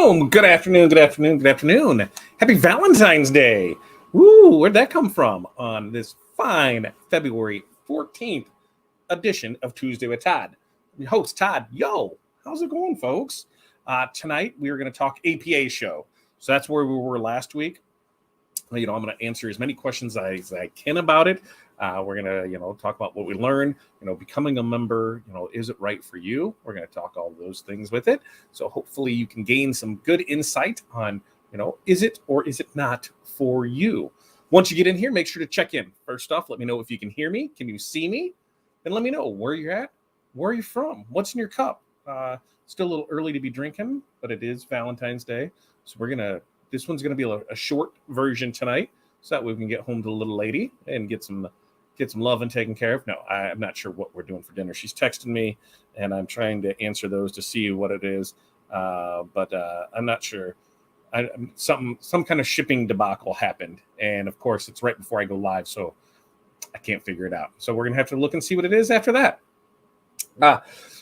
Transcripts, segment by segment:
Boom! Good afternoon, good afternoon, good afternoon. Happy Valentine's Day. Woo, where'd that come from on this fine February 14th edition of Tuesday with Todd? Your host, Todd. Yo, how's it going, folks? Tonight, we are going to talk APA show. So that's where we were last week. I'm going to answer as many questions as I can about it. We're going to, talk about what we learned, becoming a member, is it right for you? We're going to talk all those things with it. So hopefully you can gain some good insight on, is it or is it not for you? Once you get in here, make sure to check in. First off, let me know if you can hear me. Can you see me? Then let me know where you're at. Where are you from? What's in your cup? Still a little early to be drinking, but it is Valentine's Day. So this one's going to be a short version tonight, so that way we can get home to the little lady and get some love and taken care of. No, I'm not sure what we're doing for dinner. She's texting me, and I'm trying to answer those to see what it is, but I'm not sure. Some kind of shipping debacle happened, and of course, it's right before I go live, so I can't figure it out. So we're going to have to look and see what it is after that.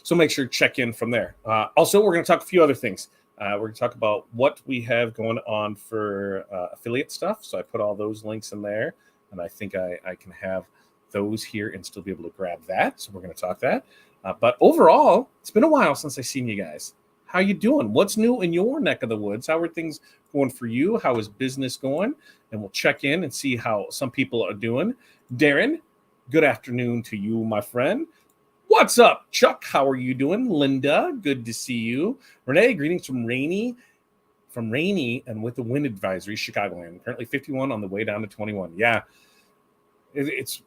So make sure to check in from there. Also, we're going to talk a few other things. We're going to talk about what we have going on for affiliate stuff. So I put all those links in there, and I think I can have those here and still be able to grab that. So we're going to talk that. But overall, it's been a while since I've seen you guys. How you doing? What's new in your neck of the woods? How are things going for you? How is business going? And we'll check in and see how some people are doing. Darren, good afternoon to you, my friend. What's up, Chuck? How are you doing? Linda, good to see you. Renee, greetings from rainy and with the wind advisory, Chicagoland. Currently 51 on the way down to 21. Yeah, it's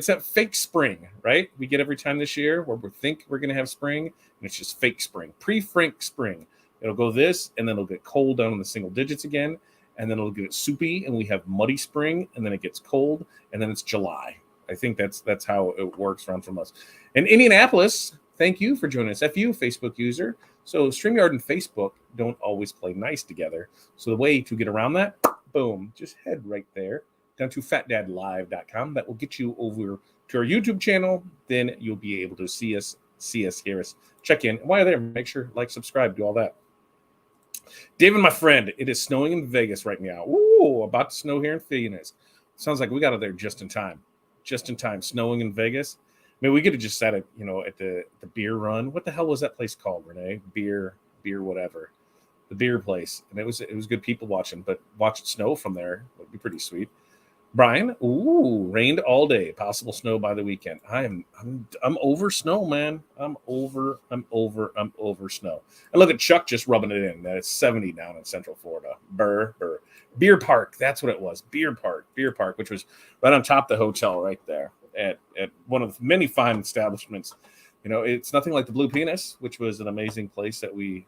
that fake spring, right? We get every time this year where we think we're going to have spring, and it's just fake spring, pre-frank spring. It'll go this, and then it'll get cold down in the single digits again, and then it'll get soupy, and we have muddy spring, and then it gets cold, and then it's July. I think that's how it works around from us. And Indianapolis, thank you for joining us. FU, Facebook user. So StreamYard and Facebook don't always play nice together. So the way to get around that, boom, just head right there down to fatdadlive.com. That will get you over to our YouTube channel. Then you'll be able to see us, hear us, check in. And while you're there, make sure, like, subscribe, do all that. David, my friend, it is snowing in Vegas right now. Ooh, about to snow here in Phoenix. Sounds like we got it there just in time. Snowing in Vegas. I mean, we could have just sat at the beer run. What the hell was that place called, Renee? Beer whatever. The beer place. And it was good people watching, but watching snow from there would be pretty sweet. Brian, rained all day. Possible snow by the weekend. I'm over snow, man. I'm over snow. And look at Chuck just rubbing it in. That it's 70 down in Central Florida. Burr. Beer Park, that's what it was. Beer Park, which was right on top of the hotel right there at one of the many fine establishments. It's nothing like the Blue Penis, which was an amazing place that we,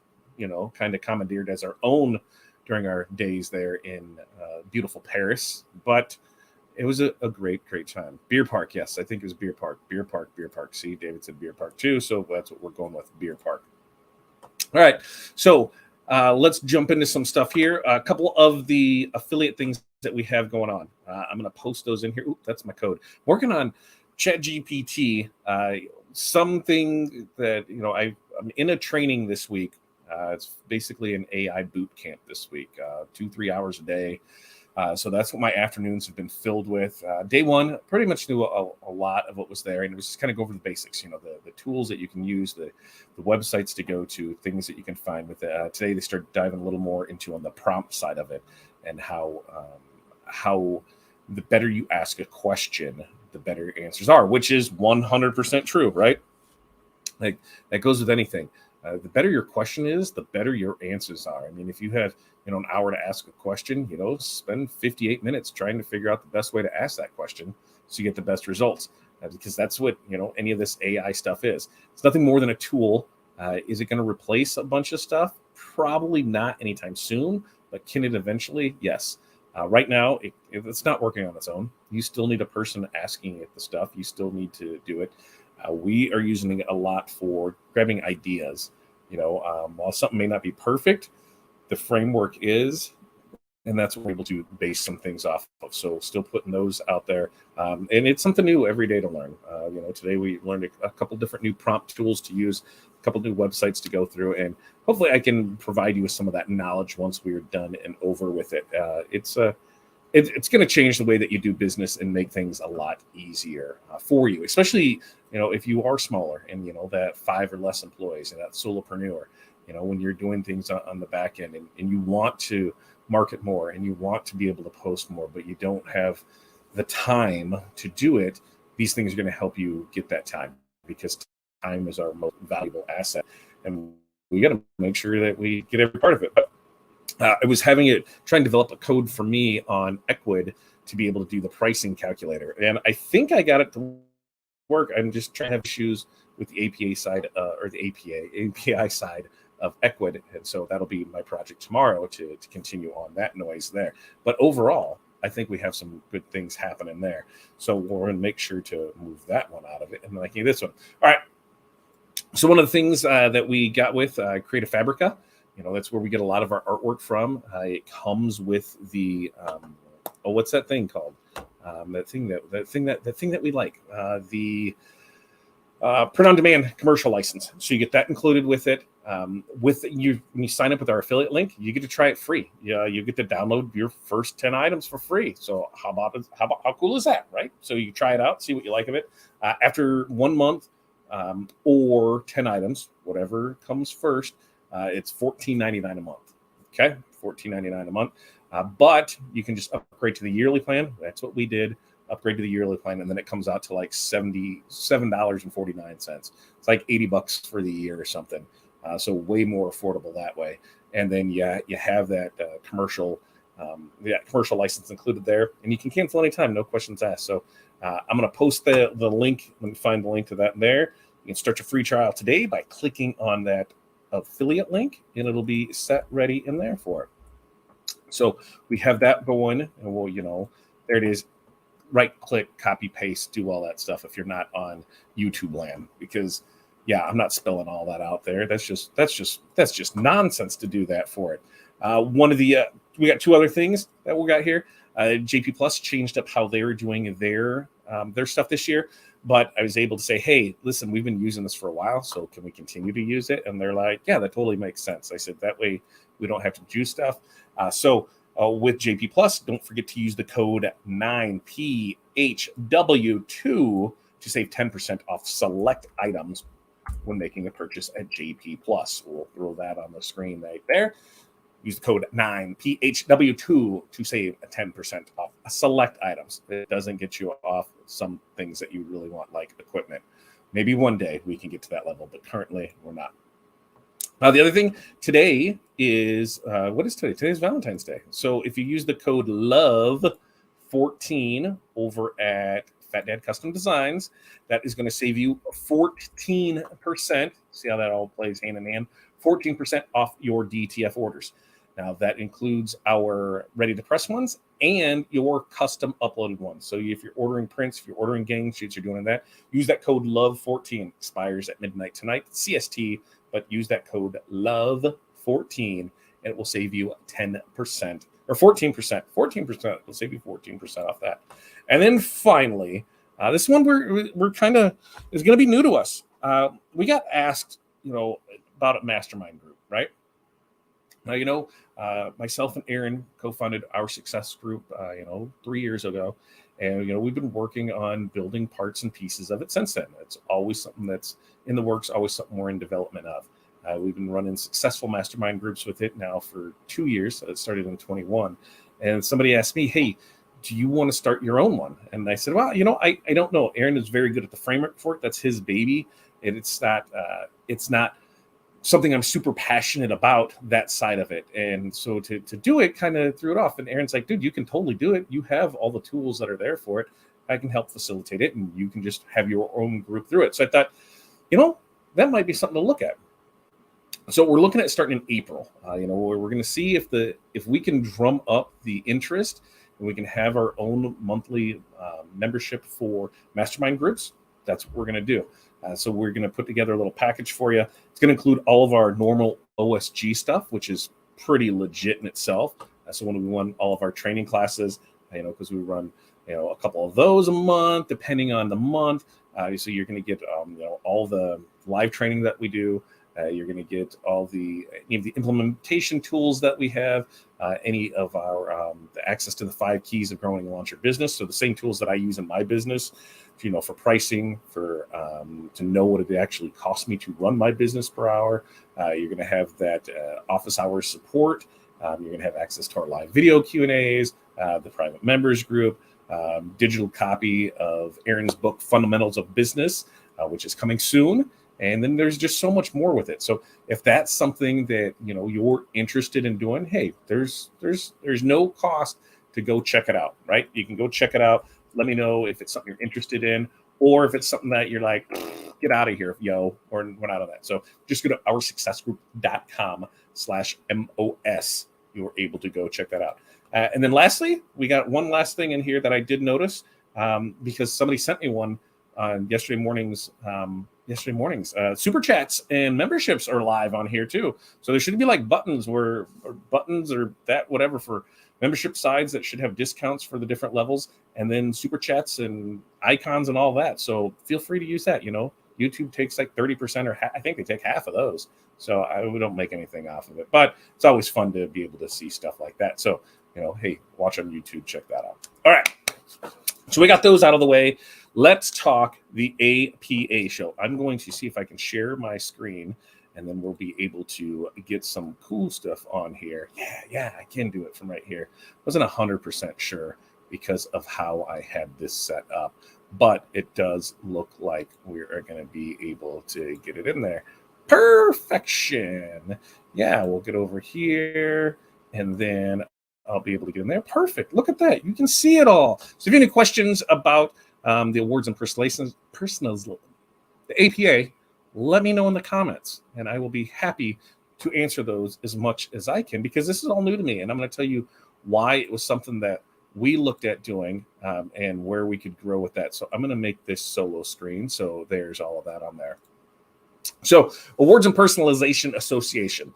kind of commandeered as our own during our days there in beautiful Paris. But it was a great time. Beer Park, yes, I think it was Beer Park. See, David said Beer Park too, so that's what we're going with, Beer Park. All right, so let's jump into some stuff here. A couple of the affiliate things that we have going on. I'm going to post those in here. Ooh, that's my code. Working on ChatGPT. Something that, I'm in a training this week. It's basically an AI boot camp this week, 2-3 hours a day. So that's what my afternoons have been filled with. Day one, pretty much knew a lot of what was there, and it was just kind of go over the basics, the tools that you can use, the websites to go to, things that you can find with it. Today, they start diving a little more into on the prompt side of it, and how the better you ask a question, the better your answers are, which is 100% true, right? Like that goes with anything. The better your question is, the better your answers are. I mean, if you have, an hour to ask a question, spend 58 minutes trying to figure out the best way to ask that question so you get the best results. Because that's what, any of this AI stuff is. It's nothing more than a tool. Is it going to replace a bunch of stuff? Probably not anytime soon, but can it eventually? Yes. Right now, it's not working on its own. You still need a person asking it the stuff. You still need to do it. We are using it a lot for grabbing ideas. While something may not be perfect, the framework is, and that's what we're able to base some things off of. So still putting those out there. And it's something new every day to learn. Today we learned a couple different new prompt tools to use couple new websites to go through, and hopefully I can provide you with some of that knowledge once we are done and over with it. It's going to change the way that you do business and make things a lot easier for you, especially, if you are smaller and, that 5 or less employees and that solopreneur, when you're doing things on the back end and you want to market more and you want to be able to post more, but you don't have the time to do it. These things are going to help you get that time, because time is our most valuable asset, and we got to make sure that we get every part of it. But I was trying to develop a code for me on Equid to be able to do the pricing calculator, and I think I got it to work. I'm just trying to have issues with the APA side or the API side of Equid, and so that'll be my project tomorrow to continue on that noise there. But overall, I think we have some good things happening there. So we're going to make sure to move that one out of it and making this one. All right. So one of the things that we got with Creative Fabrica, that's where we get a lot of our artwork from. It comes with the what's that thing called? That thing that we like. The print on demand commercial license. So you get that included with it. When you sign up with our affiliate link, you get to try it free. You get to download your first 10 items for free. So how cool is that, right? So you try it out, see what you like of it. After 1 month or 10 items, whatever comes first, it's $14.99 a month. Okay, $14.99 a month. But you can just upgrade to the yearly plan. That's what we did. Upgrade to the yearly plan, and then it comes out to like $77.49. It's like $80 for the year or something. So way more affordable that way. And then you have that commercial license included there, and you can cancel anytime, no questions asked. So I'm going to post the link. Let me find the link to that there. You can start your free trial today by clicking on that affiliate link, and it'll be set ready in there for it. So we have that going, and we'll, there it is. Right click, copy, paste, do all that stuff if you're not on YouTube land, because I'm not spelling all that out there. That's just nonsense to do that for it. We got 2 other things that we got here. JP Plus changed up how they were doing their stuff this year, but I was able to say, hey, listen, we've been using this for a while, so can we continue to use it? And they're like, yeah, that totally makes sense. I said, that way we don't have to do stuff. With JP Plus, don't forget to use the code 9PHW2 to save 10% off select items when making a purchase at JP Plus. We'll throw that on the screen right there. Use the code 9PHW2 to save 10% off select items. It doesn't get you off some things that you really want, like equipment. Maybe one day we can get to that level, but currently we're not. Now, the other thing today is, what is today? Today is Valentine's Day. So if you use the code LOVE14 over at Fat Dad Custom Designs, that is going to save you 14%. See how that all plays hand in hand? 14% off your DTF orders. Now, that includes our ready-to-press ones and your custom uploaded ones. So if you're ordering prints, if you're ordering gang sheets, you're doing that, use that code LOVE14. Expires at midnight tonight, CST, but use that code LOVE14, and it will save you 10% or 14%. 14% will save you 14% off that. And then finally, this one we're kind of is going to be new to us. We got asked, about a mastermind group, right? Now, myself and Aaron co-founded our success group, 3 years ago. And, we've been working on building parts and pieces of it since then. It's always something that's in the works, always something we're in development of. We've been running successful mastermind groups with it now for 2 years. It started in 21. And somebody asked me, hey, do you want to start your own one? And I said, well, I don't know. Aaron is very good at the framework for it. That's his baby. And it's not something I'm super passionate about, that side of it. And so to do it, kind of threw it off. And Aaron's like, dude, you can totally do it. You have all the tools that are there for it. I can help facilitate it, and you can just have your own group through it. So I thought, that might be something to look at. So we're looking at starting in April. We're going to see if we can drum up the interest, and we can have our own monthly membership for mastermind groups. That's what we're going to do. So we're going to put together a little package for you. It's going to include all of our normal OSG stuff, which is pretty legit in itself. So when we run all of our training classes, because we run, a couple of those a month, depending on the month. Obviously, you're going to get, all the live training that we do. You're going to get any of the implementation tools that we have, any of our the access to the 5 keys of growing and launch your business. So the same tools that I use in my business, for pricing, for to know what it actually costs me to run my business per hour. You're going to have that office hours support. You're going to have access to our live video Q&As, the private members group, digital copy of Aaron's book, Fundamentals of Business, which is coming soon. And then there's just so much more with it. So if that's something that, you're interested in doing, hey, there's no cost to go check it out, right? You can go check it out. Let me know if it's something you're interested in, or if it's something that you're like, get out of here, or we're not on that. So just go to oursuccessgroup.com/MOS. You're able to go check that out. And then lastly, we got one last thing in here that I did notice, because somebody sent me one yesterday mornings. Super chats and memberships are live on here too. So there should be like buttons or that whatever for membership sides that should have discounts for the different levels, and then super chats and icons and all that. So feel free to use that. YouTube takes like 30%, or I think they take half of those. So we don't make anything off of it, but it's always fun to be able to see stuff like that. So, hey, watch on YouTube, check that out. All right. So we got those out of the way. Let's talk the APA show. I'm going to see if I can share my screen, and then we'll be able to get some cool stuff on here. Yeah, I can do it from right here. Wasn't 100% sure because of how I had this set up, but it does look like we're going to be able to get it in there. Perfection. Yeah, we'll get over here, and then I'll be able to get in there. Perfect. Look at that. You can see it all. So if you have any questions about the awards and personals, the APA, let me know in the comments, and I will be happy to answer those as much as I can, because this is all new to me, and I'm going to tell you why it was something that we looked at doing, and where we could grow with that. So I'm going to make this solo screen. So there's all of that on there. So Awards and Personalization Association.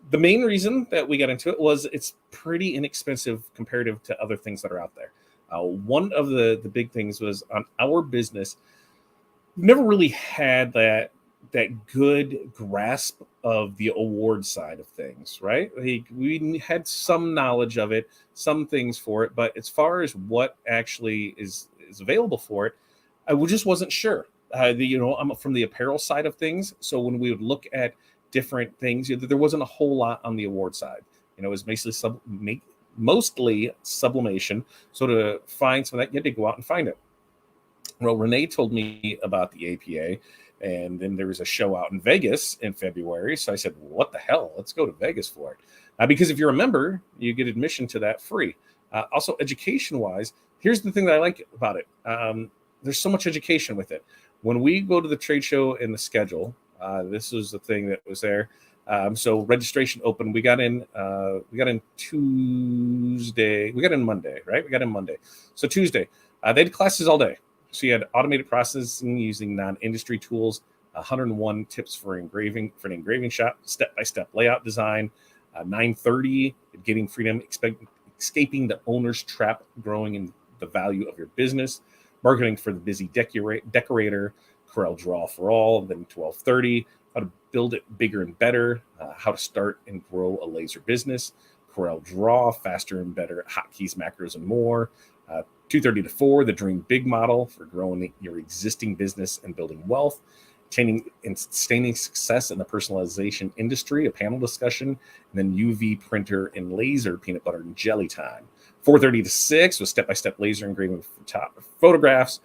The main reason that we got into it was it's pretty inexpensive comparative to other things that are out there. One of the big things was on our business, we've never really had that good grasp of the award side of things, right? We had some knowledge of it, some things for it, but as far as what actually is available for it, I just wasn't sure. I'm from the apparel side of things, so when we would look at different things, there wasn't a whole lot on the award side. It was basically mostly sublimation. So to find some of that, you had to go out and find it. Well, Renee told me about the APA, and then there was a show out in Vegas in February. So I said, well, what the hell? Let's go to Vegas for it. Because if you're a member, you get admission to that free. Also, education-wise, here's the thing that I like about it. There's so much education with it. When we go to the trade show in the schedule, this was the thing that was there. So registration open. We got in Tuesday. We got in Monday, right? We got in Monday. So Tuesday, they had classes all day. So you had automated processing using non-industry tools, 101 tips for an engraving shop, step-by-step layout design, 9:30, getting freedom, escaping the owner's trap, growing in the value of your business, marketing for the busy decorator, Corel Draw for all, then 12:30, how to build it bigger and better, how to start and grow a laser business, Corel Draw, faster and better, hotkeys, macros, and more. 2:30 to 4, the Dream Big model for growing your existing business and building wealth, attaining and sustaining success in the personalization industry, a panel discussion, and then UV printer and laser peanut butter and jelly time. 4:30 to 6 was step-by-step laser engraving photographs,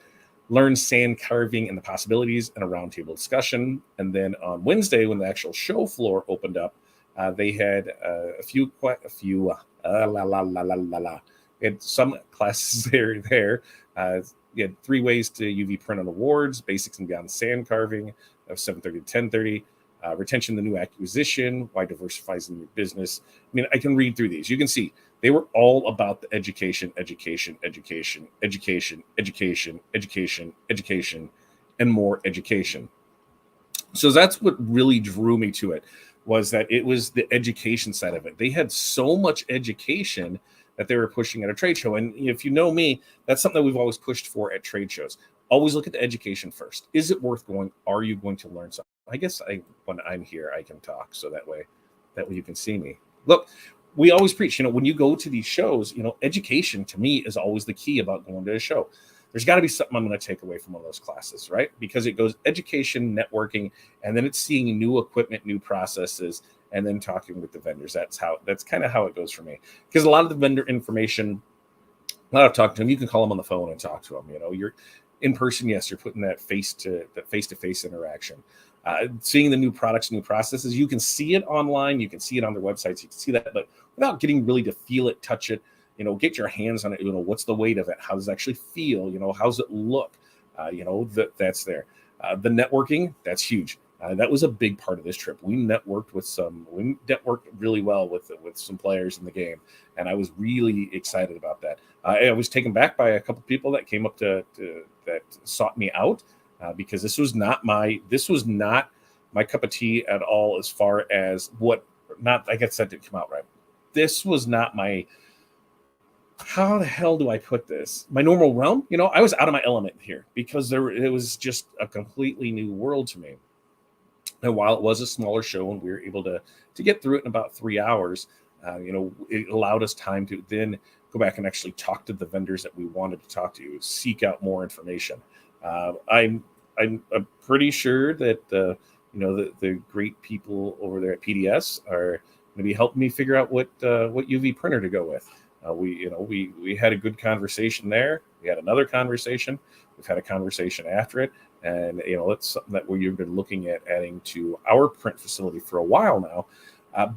learn sand carving and the possibilities, and a roundtable discussion. And then on Wednesday, when the actual show floor opened up, they had a few. Had some classes there. You had 3 ways to UV print on awards, basics and beyond sand carving of 7:30 to 10:30, retention, the new acquisition, why diversifies in your business. I mean, I can read through these. You can see they were all about the education, and more education. So that's what really drew me to it, was that it was the education side of it. They had so much education that they were pushing at a trade show. And if you know me, that's something that we've always pushed for at trade shows. Always look at the education first. Is it worth going? Are you going to learn something? I guess when I'm here, I can talk, so that way you can see me. Look, we always preach, when you go to these shows, education to me is always the key about going to a show. There's got to be something I'm going to take away from one of those classes, right? Because it goes education, networking, and then it's seeing new equipment, new processes, and then talking with the vendors. That's kind of how it goes for me. Because a lot of the vendor information, a lot of talking to them, you can call them on the phone and talk to them. You're in person, yes, you're putting that face-to-face interaction. Seeing the new products, new processes, you can see it online, you can see it on their websites, you can see that, but without getting really to feel it, touch it, get your hands on it. What's the weight of it? How does it actually feel? How's it look? That's there. The networking, that's huge. That was a big part of this trip. We networked really well with some players in the game, and I was really excited about that. I was taken back by a couple people that came up to that sought me out because this was not my cup of tea at all. As far as I guess that didn't come out right. This was not my. How the hell do I put this? My normal realm. I was out of my element here because it was just a completely new world to me. And while it was a smaller show and we were able to get through it in about 3 hours, it allowed us time to then go back and actually talk to the vendors that we wanted to talk to, seek out more information. I'm pretty sure that the great people over there at PDS are going to be helping me figure out what UV printer to go with. We had a good conversation there. We had another conversation. We've had a conversation after it. And, it's something that we've been looking at adding to our print facility for a while now.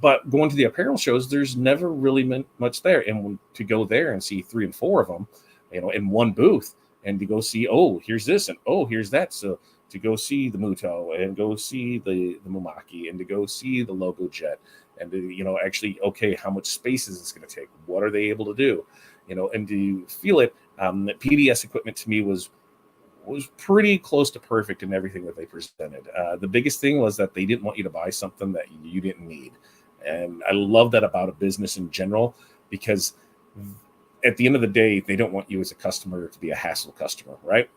But going to the apparel shows, there's never really much there. And to go there and see 3 and 4 of them, in one booth, and to go see, oh, here's this and oh, here's that. So to go see the Muto and go see the Mumaki and to go see the Logo Jet and to, actually, okay, how much space is this going to take? What are they able to do? And to feel it, that PDS equipment to me was pretty close to perfect in everything that they presented. The biggest thing was that they didn't want you to buy something that you didn't need. And I love that about a business in general, because at the end of the day, they don't want you as a customer to be a hassle customer, right?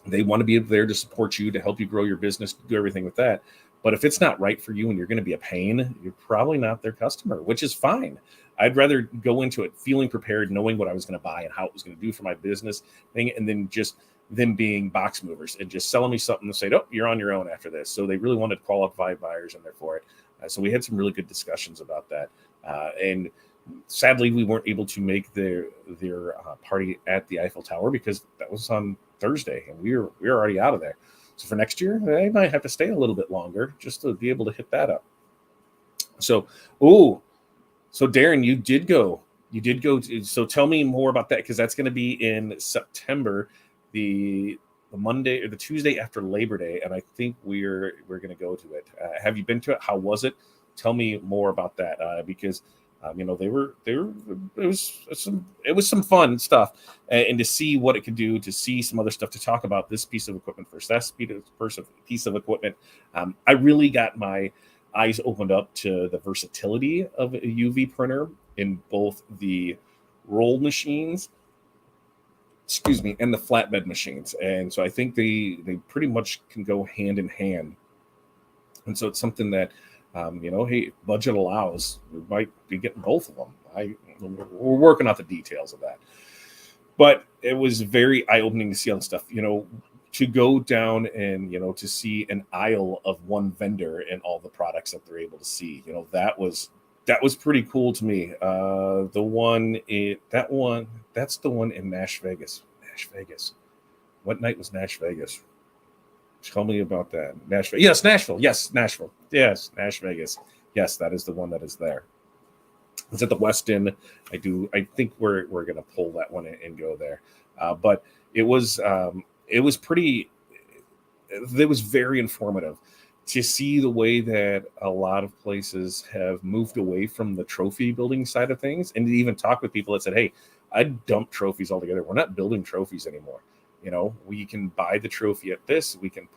They want to be there to support you, to help you grow your business, do everything with that. But if it's not right for you and you're going to be a pain, you're probably not their customer, which is fine. I'd rather go into it feeling prepared, knowing what I was going to buy and how it was going to do for my business thing, and then just them being box movers and just selling me something to say, oh, you're on your own after this. So they really wanted qualified buyers in there for it. So we had some really good discussions about that. And sadly, we weren't able to make their party at the Eiffel Tower because that was on Thursday, and we were already out of there. So for next year, they might have to stay a little bit longer just to be able to hit that up. So Darren, you did go. So tell me more about that, because that's going to be in September, the Monday or the Tuesday after Labor Day, and I think we're going to go to it. Have you been to it? How was it? Tell me more about that, because it was some fun stuff, and to see what it could do, to see some other stuff, to talk about this piece of equipment first, that piece of equipment. I really got my eyes opened up to the versatility of a UV printer in both the roll machines, and the flatbed machines. And so I think they pretty much can go hand in hand. And so it's something that, hey, budget allows, we might be getting both of them. We're working out the details of that. But it was very eye-opening to see all the stuff, to go down and, to see an aisle of one vendor and all the products that they're able to see. That was pretty cool to me. That's the one in Nash Vegas. What night was Nash Vegas? Tell me about that. Nashville. Yes, Nashville. Yes, Nashville. Yes, Nash Vegas. Yes, that is the one that is there. It's at the Westin. I think we're going to pull that one and go there. But it was very informative to see the way that a lot of places have moved away from the trophy building side of things, and to even talk with people that said, hey, I dumped trophies altogether. We're not building trophies anymore. We can buy the trophy at this. We can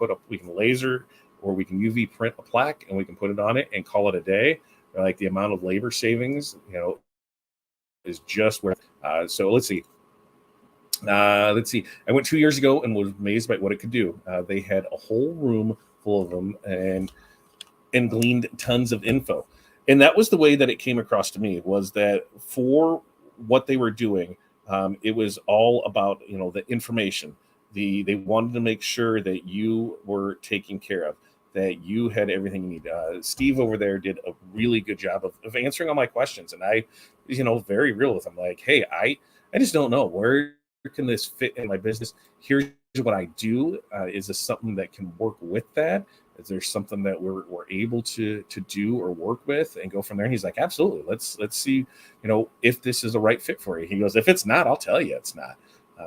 laser, or we can UV print a plaque and we can put it on it and call it a day. Like the amount of labor savings, is just where. So let's see. I went 2 years ago and was amazed by what it could do. They had a whole room full of them and gleaned tons of info. And that was the way that it came across to me, was that for what they were doing, it was all about, the information. They wanted to make sure that you were taken care of, that you had everything you need. Steve over there did a really good job of answering all my questions. And I, very real with him, like, hey, I just don't know, where can this fit in my business? Here's what I do. Is this something that can work with that? Is there something that we're able to do or work with and go from there? And he's like, absolutely. Let's see, if this is the right fit for you. He goes, if it's not, I'll tell you it's not.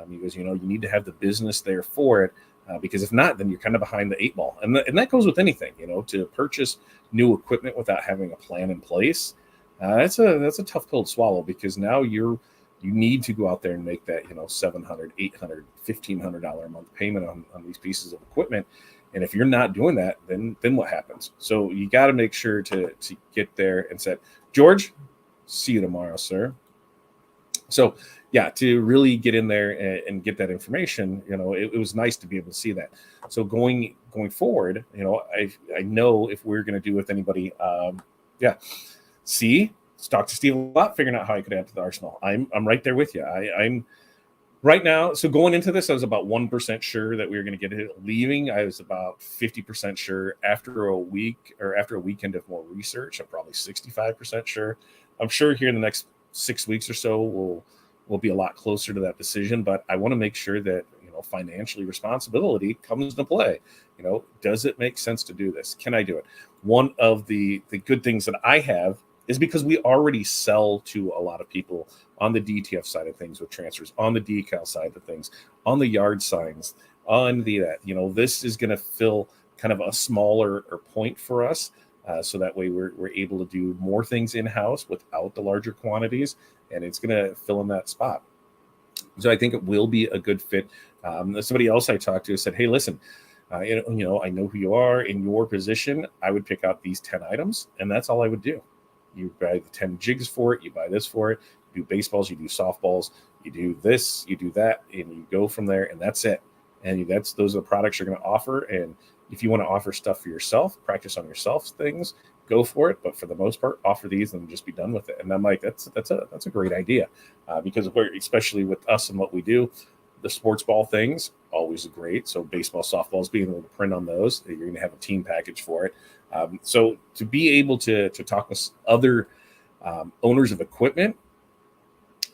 He goes, you need to have the business there for it, because if not, then you're kind of behind the eight ball. And that goes with anything, to purchase new equipment without having a plan in place. That's a tough pill to swallow, because now you need to go out there and make that, $700, $800, $1,500 a month payment on these pieces of equipment. And if you're not doing that, then what happens? So you got to make sure to get there and say, George, see you tomorrow, sir. So yeah, to really get in there and get that information, it was nice to be able to see that. So going forward, I know if we're going to do with anybody, talk to Steve a lot, figuring out how I could add to the arsenal. I'm right there with you. I'm right now. So going into this, I was about 1% sure that we were going to get it. Leaving, I was about 50% sure. After a week or after a weekend of more research, I'm probably 65% sure. I'm sure here in the next 6 weeks or so, we'll be a lot closer to that decision. But I want to make sure that financially responsibility comes into play. Does it make sense to do this? Can I do it? One of the good things that I have is because we already sell to a lot of people on the DTF side of things with transfers, on the decal side of things, on the yard signs, on this is going to fill kind of a smaller point for us. So that way we're able to do more things in-house without the larger quantities, and it's going to fill in that spot. So I think it will be a good fit. Somebody else I talked to said, hey, listen, I know who you are in your position. I would pick out these 10 items, and that's all I would do. You buy the 10 jigs for it. You buy this for it. You do baseballs. You do softballs. You do this. You do that, and you go from there. And that's it. And those are the products you're going to offer. And if you want to offer stuff for yourself, practice on yourself things, go for it. But for the most part, offer these and just be done with it. And I'm like, that's a great idea, because especially with us and what we do, the sports ball things always great. So baseball, softballs, being able to print on those, you're going to have a team package for it. So to be able to talk with other owners of equipment,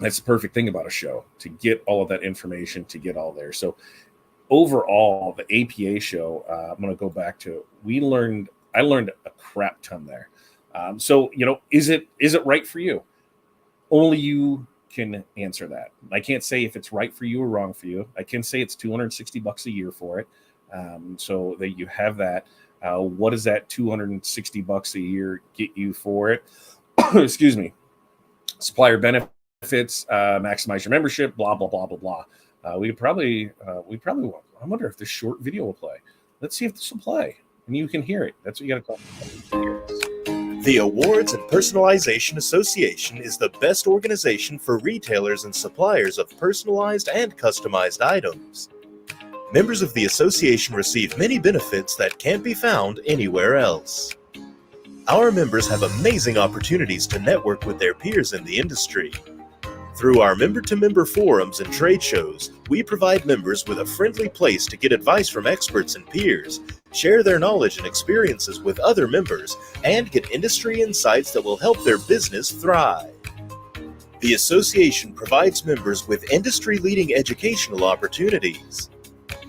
that's the perfect thing about a show, to get all of that information, to get all there. So overall, the APA show, I'm going to go back to, I learned a crap ton there. So, is it right for you? Only you can answer that. I can't say if it's right for you or wrong for you. I can say it's $260 a year for it. So that you have that. What does that $260 a year get you for it? Excuse me. Supplier benefits, maximize your membership, blah, blah, blah, blah, blah. We probably won't. I wonder if this short video will play. Let's see if this will play. And you can hear it. That's what you got to call. The Awards and Personalization Association is the best organization for retailers and suppliers of personalized and customized items. Members of the association receive many benefits that can't be found anywhere else. Our members have amazing opportunities to network with their peers in the industry. Through our member-to-member forums and trade shows, we provide members with a friendly place to get advice from experts and peers, share their knowledge and experiences with other members, and get industry insights that will help their business thrive. The association provides members with industry-leading educational opportunities.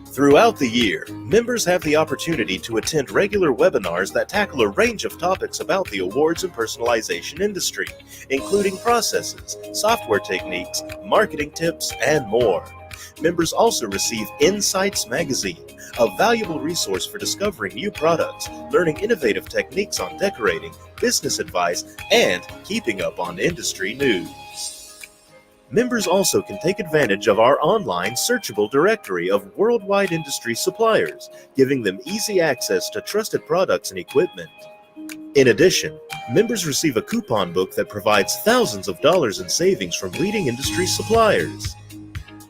Throughout the year, members have the opportunity to attend regular webinars that tackle a range of topics about the awards and personalization industry, including processes, software techniques, marketing tips, and more. Members also receive Insights Magazine, a valuable resource for discovering new products, learning innovative techniques on decorating, business advice, and keeping up on industry news. Members also can take advantage of our online searchable directory of worldwide industry suppliers, giving them easy access to trusted products and equipment. In addition, members receive a coupon book that provides thousands of dollars in savings from leading industry suppliers.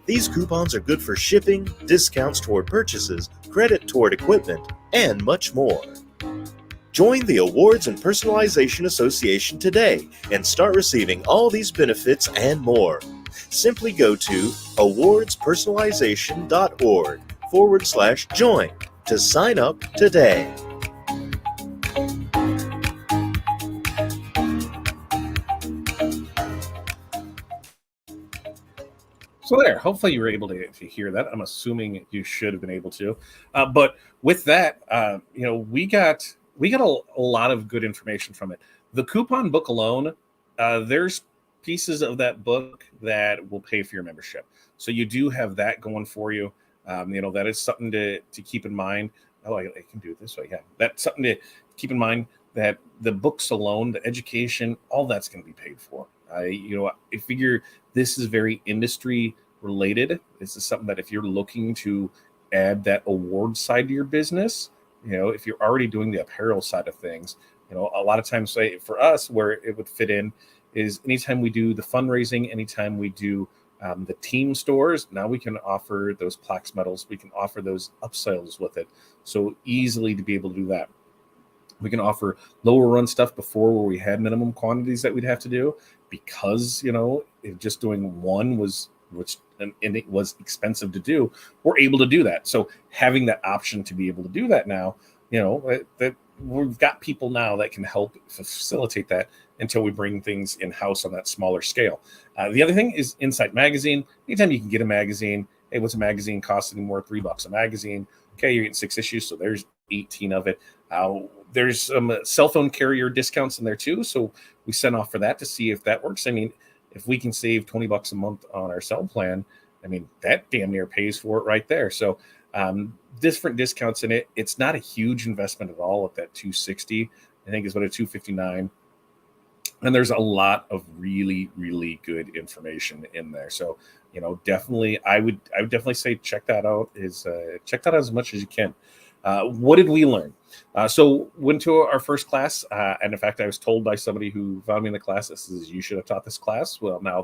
These coupons are good for shipping, discounts toward purchases, credit toward equipment, and much more. Join the Awards and Personalization Association today and start receiving all these benefits and more. Simply go to awardspersonalization.org/join to sign up today. So there, hopefully you were able to hear that. I'm assuming you should have been able to. But with that, we got a lot of good information from it. The coupon book alone, there's pieces of that book that will pay for your membership. So you do have that going for you. That is something to keep in mind. Oh, I can do it this way. Yeah, that's something to keep in mind, that the books alone, the education, all that's going to be paid for. I figure this is very industry related. This is something that if you're looking to add that award side to your business, if you're already doing the apparel side of things, a lot of times, say for us, where it would fit in is anytime we do the fundraising, anytime we do the team stores, now we can offer those plaques, medals, we can offer those upsells with it. So easily to be able to do that. We can offer lower run stuff before, where we had minimum quantities that we'd have to do, because if just doing one was and it was expensive to do, we're able to do that. So having that option to be able to do that now, that we've got people now that can help facilitate that until we bring things in-house on that smaller scale. The other thing is Insight Magazine. Anytime you can get a magazine, hey, what's a magazine cost anymore? $3 a magazine. Okay, you're getting 6 issues, so there's 18 of it. There's some cell phone carrier discounts in there too, so we sent off for that to see if that works. I mean, if we can save $20 a month on our cell plan, I mean, that damn near pays for it right there. So different discounts in it. It's not a huge investment at all at that $260. I think it's about a $259. And there's a lot of really, really good information in there. So, definitely, I would definitely say check that out. Check that out as much as you can. What did we learn? So went to our first class, and in fact, I was told by somebody who found me in the class, this is, you should have taught this class. Well, now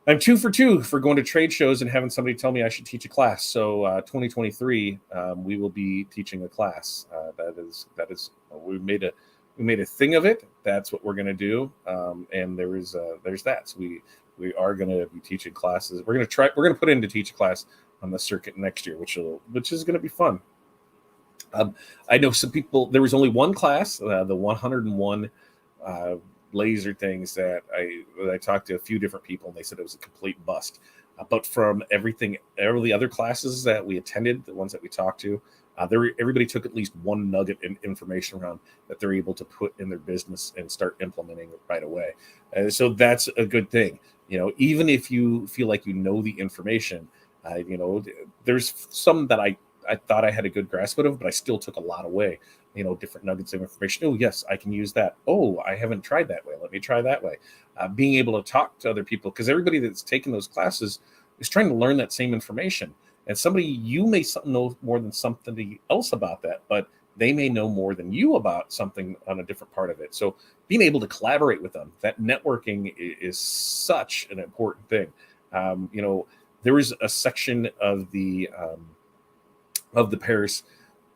I'm 2 for 2 for going to trade shows and having somebody tell me I should teach a class. So 2023, we will be teaching a class. That is we made a thing of it. That's what we're going to do. And there's that. So we are going to be teaching classes. We're going to put in to teach a class on the circuit next year, which is going to be fun. I know some people, there was only one class, the 101 laser things that I talked to a few different people, and they said it was a complete bust. But from all the other classes that we attended, the ones that we talked to, everybody took at least one nugget in information around that they're able to put in their business and start implementing it right away. So that's a good thing. Even if you feel like the information, there's some that I thought I had a good grasp of, but I still took a lot away, different nuggets of information. Oh, yes, I can use that. Oh, I haven't tried that way. Let me try that way. Being able to talk to other people, because everybody that's taking those classes is trying to learn that same information. And you may know more than somebody else about that, but they may know more than you about something on a different part of it. So being able to collaborate with them, that networking is such an important thing. There was a section of the Paris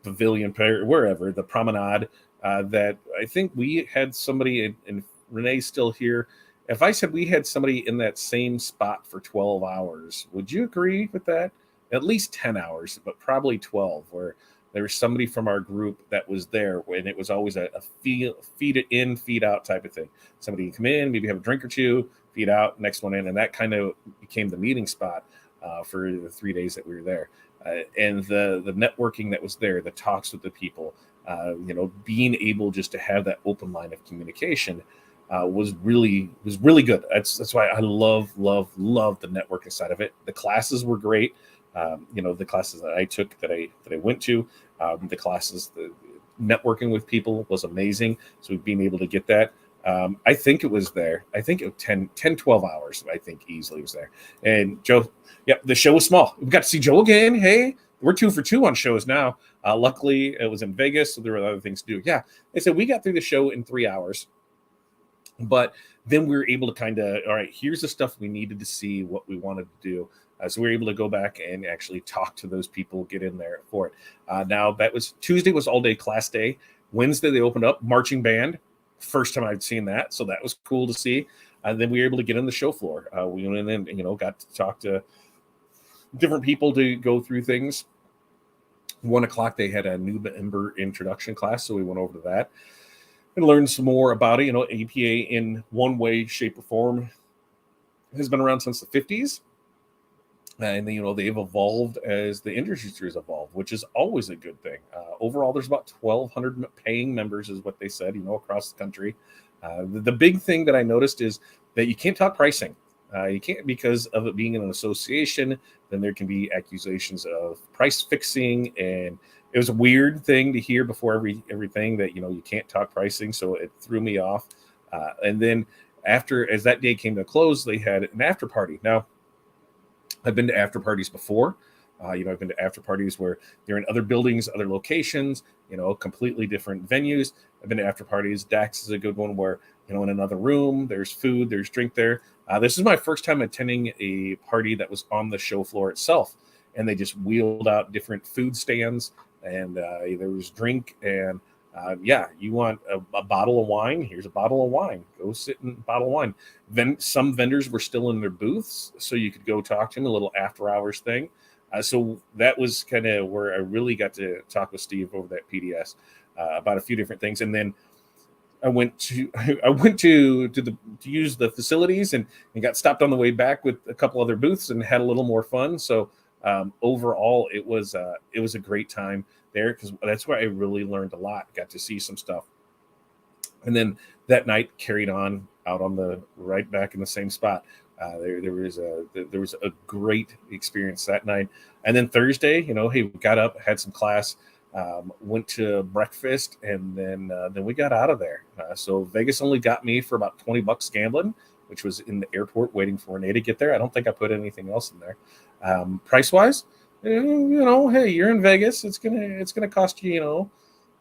Pavilion, wherever, the promenade, that I think we had somebody, and Renee's still here. If I said we had somebody in that same spot for 12 hours, would you agree with that? At least 10 hours, but probably 12, where there was somebody from our group that was there, and it was always a feed in, feed out type of thing. Somebody would come in, maybe have a drink or two, feed out, next one in, and that kind of became the meeting spot for the 3 days that we were there. And the networking that was there, the talks with the people, being able just to have that open line of communication was really good. That's why I love the networking side of it. The classes were great. The classes that I took, that I went to, the classes, the networking with people was amazing. So being able to get that, I think it was there. I think it was 10, 12 hours. I think easily was there. And Joe, the show was small. We got to see Joe again. Hey, we're 2 for 2 on shows now. Luckily, it was in Vegas, so there were other things to do. Yeah, they said we got through the show in 3 hours, but then we were able to kind of, all right, here's the stuff we needed to see, what we wanted to do. So we were able to go back and actually talk to those people, get in there for it. Now, that was Tuesday was all day class day. Wednesday, they opened up marching band. First time I'd seen that. So that was cool to see. And then we were able to get on the show floor. We went in and, got to talk to different people to go through things. 1 o'clock, they had a new member introduction class. So we went over to that and learned some more about it. APA in one way, shape, or form has been around since the 50s. And they've evolved as the industry has evolved, which is always a good thing. Overall, there's about 1,200 paying members, is what they said, across the country. The big thing that I noticed is that you can't talk pricing. You can't, because of it being an association. Then there can be accusations of price fixing, and it was a weird thing to hear before everything that you can't talk pricing. So it threw me off. And then as that day came to a close, they had an after party. Now, I've been to after parties before. I've been to after parties where they're in other buildings, other locations, completely different venues. I've been to after parties. Dax is a good one where, in another room, there's food, there's drink there. This is my first time attending a party that was on the show floor itself. And they just wheeled out different food stands, and there was drink. And you want a bottle of wine? Here's a bottle of wine. Go sit in a bottle of wine. Then some vendors were still in their booths, so you could go talk to them, a little after hours thing. So that was kind of where I really got to talk with Steve over that PDS about a few different things. And then I went to use the facilities and got stopped on the way back with a couple other booths and had a little more fun. So overall, it was a great time there, because that's where I really learned a lot. Got to see some stuff, and then that night carried on out on the right back in the same spot. There was a great experience that night, and then Thursday, we got up, had some class, went to breakfast, and then we got out of there. So Vegas only got me for about $20 gambling, which was in the airport waiting for Renee to get there. I don't think I put anything else in there. Price wise, hey, you're in Vegas. It's gonna cost you,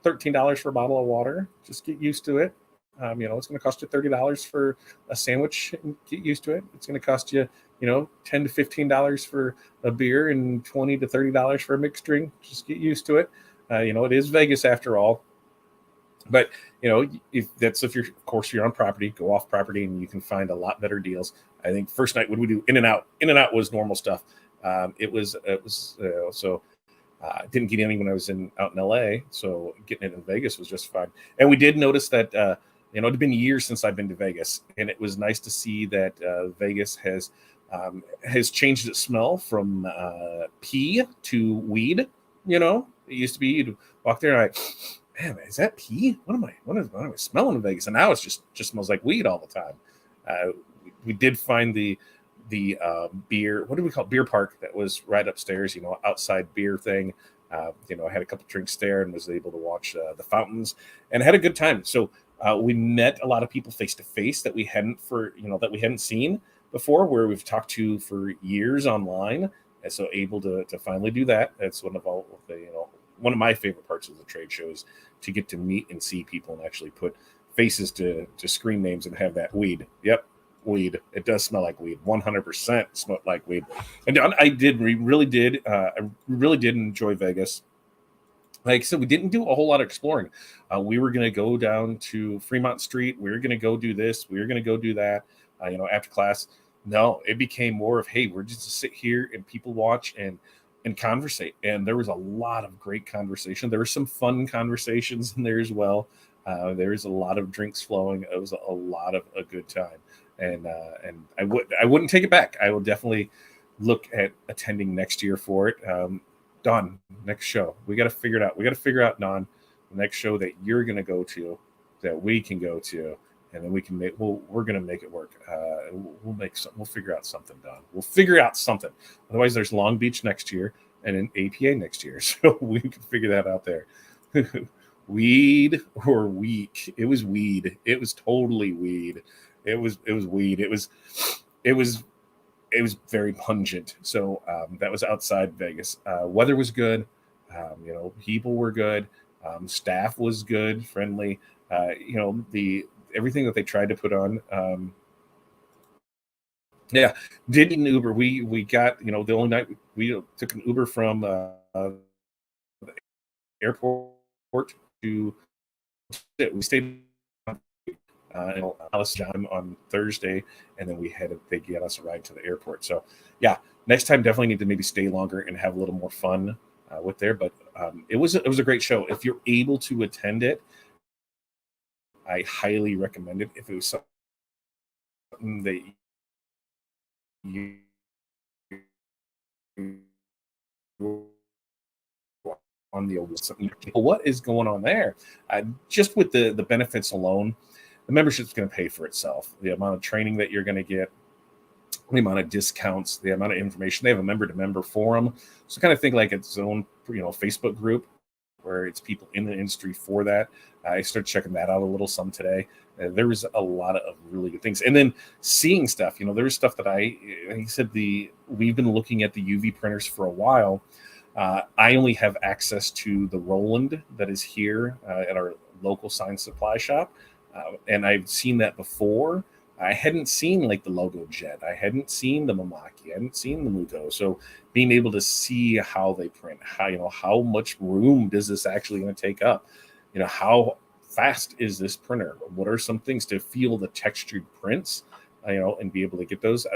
$13 for a bottle of water. Just get used to it. It's going to cost you $30 for a sandwich, and get used to it. It's going to cost you, $10 to $15 for a beer and $20 to $30 for a mixed drink. Just get used to it. It is Vegas after all. But, if you're on property, go off property, and you can find a lot better deals. I think first night, what did we do? In-N-Out. In-N-Out was normal stuff. Didn't get any when I was out in LA, so getting it in Vegas was just fine. And we did notice that it had been years since I've been to Vegas, and it was nice to see that Vegas has changed its smell from pee to weed. It used to be you'd walk there and man, is that pee? What am I smelling in Vegas? And now it's just smells like weed all the time. We did find the beer, what do we call it? Beer park that was right upstairs, outside beer thing. I had a couple drinks there and was able to watch the fountains and had a good time. So we met a lot of people face to face that we hadn't seen before, where we've talked to for years online. And so able to finally do that. That's one of my favorite parts of the trade shows, to get to meet and see people and actually put faces to screen names and have that weed. Yep. Weed. It does smell like weed. 100% smelled like weed. And I really did enjoy Vegas. Like I said, we didn't do a whole lot of exploring. We were going to go down to Fremont Street. We were going to go do this. We were going to go do that. After class. No, it became more of, hey, we're just to sit here and people watch and conversate. And there was a lot of great conversation. There were some fun conversations in there as well. There was a lot of drinks flowing. It was a lot of a good time. And I wouldn't take it back. I will definitely look at attending next year for it. Don, next show, we got to figure it out. We got to figure out, Don, the next show that you're going to go to, that we can go to, and then we can we're going to make it work. We'll figure out something, Don. We'll figure out something. Otherwise, there's Long Beach next year and an APA next year, so we can figure that out there. Weed or weak? It was weed. It was totally weed. It was weed. It was it was very pungent. So that was outside Vegas. Weather was good. People were good. Staff was good, friendly. The everything that they tried to put on. Yeah, did an Uber. We got the only night we took an Uber from the airport to we stayed in Alice John on Thursday, and then they get us a ride to the airport. So yeah, next time definitely need to maybe stay longer and have a little more fun with there. But it was a great show. If you're able to attend it, I highly recommend it. If it was something that you on the something, what is going on there? Just with the benefits alone, the membership is going to pay for itself. The amount of training that you're going to get, the amount of discounts, the amount of information. They have a member-to-member forum, so kind of think like its own Facebook group where it's people in the industry for that. I started checking that out a little some today. There was a lot of really good things, and then seeing stuff. There was stuff that he said we've been looking at the UV printers for a while. I only have access to the Roland that is here at our local science supply shop, and I've seen that before. I hadn't seen like the Logo Jet. I hadn't seen the Mamaki. I hadn't seen the Muto. So being able to see how they print, how much room does this actually going to take up? How fast is this printer? What are some things to feel the textured prints? And be able to get those.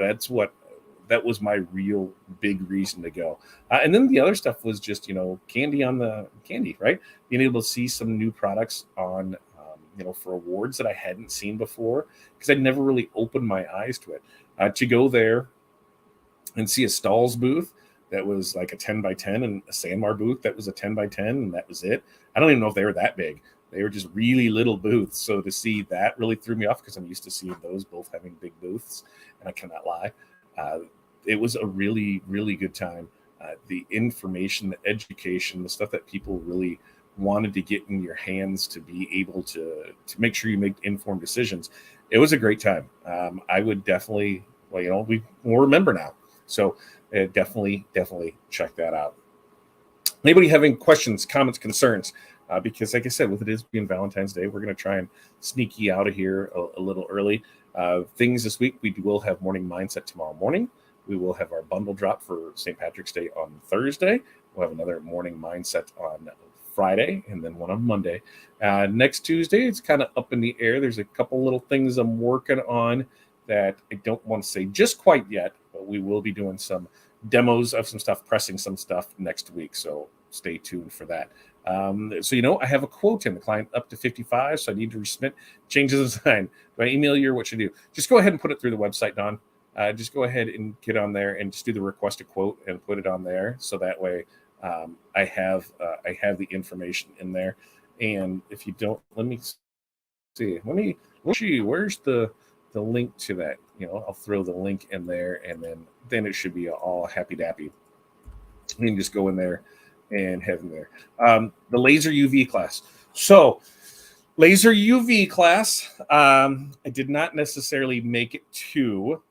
That was my real big reason to go. And then the other stuff was just, candy on the candy, right? Being able to see some new products on, for awards that I hadn't seen before, because I'd never really opened my eyes to it. To go there and see a Stalls booth that was like a 10 by 10 and a Sanmar booth that was a 10 by 10, and that was it. I don't even know if they were that big. They were just really little booths. So to see that really threw me off, because I'm used to seeing those both having big booths, and I cannot lie. It was a really, really good time. The information, the education, the stuff that people really wanted to get in your hands to be able to make sure you make informed decisions. It was a great time. I would definitely, we'll remember now. So definitely check that out. Anybody having questions, comments, concerns? Because like I said, with it is being Valentine's Day, we're going to try and sneak you out of here a little early. Things this week, we will have morning mindset tomorrow morning. We will have our bundle drop for St. Patrick's Day on Thursday. We'll have another morning mindset on Friday, and then one on Monday. Next Tuesday, it's kind of up in the air. There's a couple little things I'm working on that I don't want to say just quite yet, but we will be doing some demos of some stuff, pressing some stuff next week. So stay tuned for that. So, I have a quote in the client up to 55, so I need to resubmit changes of design. Do I email you or what should I do? Just go ahead and put it through the website, Don. Just go ahead and get on there and just do the request a quote and put it on there. So that way I have the information in there. And if you don't, let me see. Let me see. Where's the link to that? I'll throw the link in there, and then it should be all happy dappy. You can just go in there and have them there. The laser UV class. So laser UV class, I did not necessarily make it to,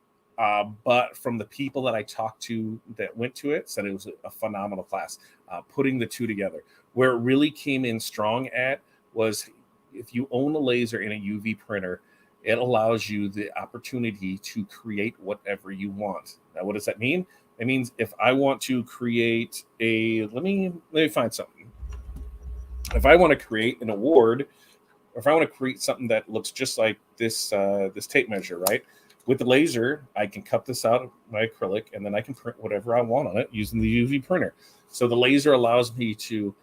but from the people that I talked to that went to it, said it was a phenomenal class. Putting the two together. Where it really came in strong at was, if you own a laser in a UV printer, it allows you the opportunity to create whatever you want. Now, what does that mean? It means if I want to create let me find something. If I want to create an award, or if I want to create something that looks just like this tape measure, right? With the laser, I can cut this out of my acrylic, and then I can print whatever I want on it using the UV printer. So the laser allows me to,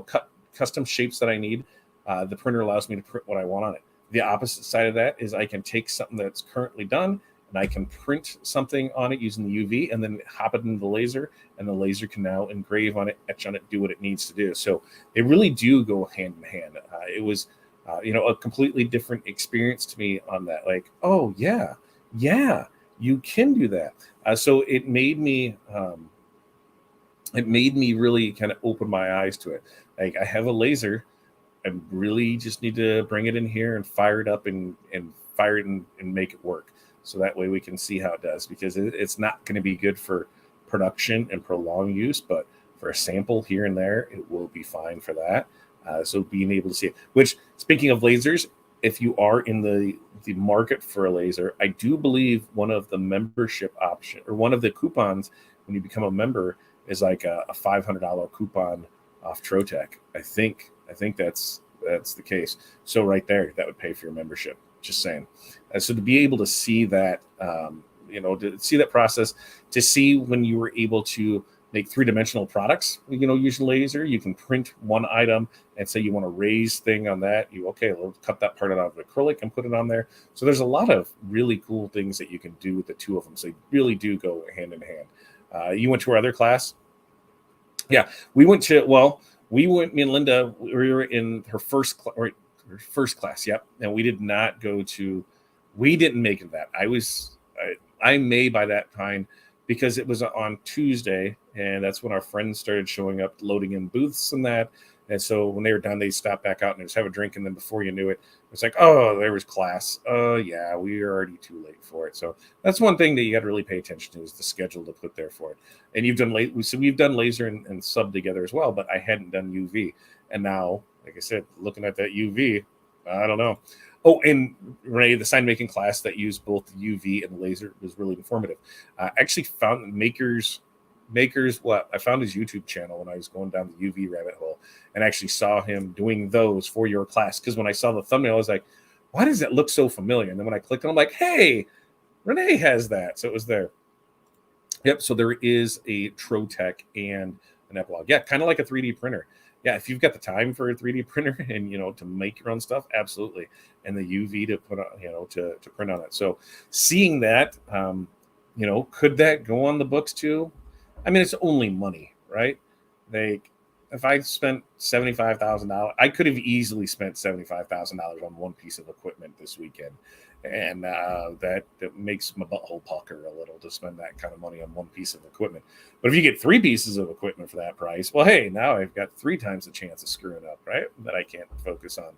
cut custom shapes that I need. The printer allows me to print what I want on it. The opposite side of that is I can take something that's currently done, and I can print something on it using the UV, and then hop it into the laser, and the laser can now engrave on it, etch on it, do what it needs to do. So they really do go hand in hand. It was, a completely different experience to me on that. Like, oh yeah, you can do that. So it made me really kind of open my eyes to it. Like, I have a laser. I really just need to bring it in here and fire it up and fire it and make it work. so that way we can see how it does, because it's not going to be good for production and prolonged use, but for a sample here and there, it will be fine for that. So being able to see it, which, speaking of lasers, if you are in the market for a laser, I do believe one of the membership option, or one of the coupons when you become a member, is like a $500 coupon off Trotec. I think that's the case. So right there, that would pay for your membership. Just saying. So to be able to see that, to see that process, to see when you were able to make three-dimensional products, using laser, you can print one item and say you want a raised thing on that. We'll cut that part out of acrylic and put it on there. So there's a lot of really cool things that you can do with the two of them. So they really do go hand in hand. You went to our other class? Yeah, me and Linda, we were in her first class. Yep. And we didn't make it that. I may by that time, because it was on Tuesday, and that's when our friends started showing up, loading in booths and that. And so when they were done, they stopped back out and just have a drink. And then before you knew it, it's like, oh, there was class. Oh, yeah, we are already too late for it. So that's one thing that you got to really pay attention to, is the schedule to put there for it. And we've done laser and sub together as well, but I hadn't done UV. And now, like I said, looking at that UV, I don't know. Oh, and Renee, the sign making class that used both the UV and the laser was really informative. I actually found Makers. I found his YouTube channel when I was going down the UV rabbit hole, and actually saw him doing those for your class. Because when I saw the thumbnail, I was like, why does that look so familiar? And then when I clicked on it, I'm like, hey, Renee has that. So it was there. Yep. So there is a Trotec and an Epilogue. Yeah, kind of like a 3D printer. Yeah, if you've got the time for a 3D printer and to make your own stuff, absolutely. And the UV to put on, to print on it. So seeing that, could that go on the books too? I mean, it's only money, right? If I spent $75,000, I could have easily spent $75,000 on one piece of equipment this weekend. And that makes my butthole pucker a little to spend that kind of money on one piece of equipment. But if you get three pieces of equipment for that price, well, hey, now I've got 3 times the chance of screwing up, right? That I can't focus on.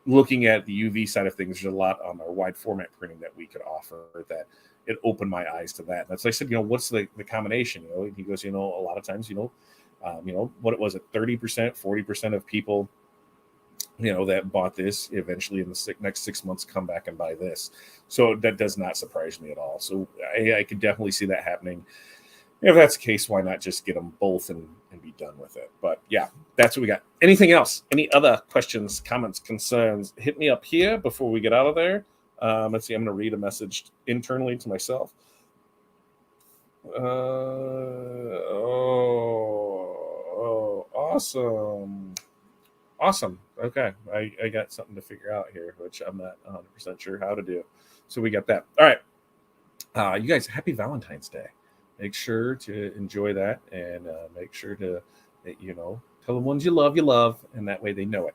Looking at the UV side of things, there's a lot on our wide format printing that we could offer that it opened my eyes to that. That's like I said, what's the combination? He goes, a lot of times, what it was at 30%, 40% of people that bought this eventually in the next 6 months come back and buy this. So that does not surprise me at all. So I could definitely see that happening. If that's the case, why not just get them both and be done with it? But yeah, that's what we got. Anything else? Any other questions, comments, concerns? Hit me up here before we get out of there. Let's see. I'm going to read a message internally to myself. Awesome. Okay. I got something to figure out here, which I'm not 100% sure how to do. So we got that. All right. You guys, happy Valentine's Day. Make sure to enjoy that, and make sure to, tell the ones you love, and that way they know it.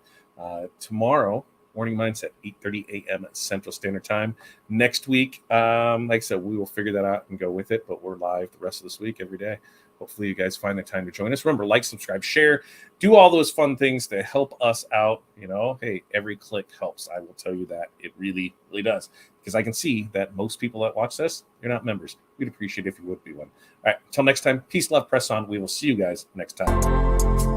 Tomorrow, Morning Mindset, 8:30 a.m. Central Standard Time. Next week, like I said, we will figure that out and go with it, but we're live the rest of this week every day. Hopefully you guys find the time to join us. Remember, like, subscribe, share, do all those fun things to help us out. Hey, every click helps. I will tell you that. It really, really does. Because I can see that most people that watch this, you're not members. We'd appreciate it if you would be one. All right, until next time, peace, love, press on. We will see you guys next time.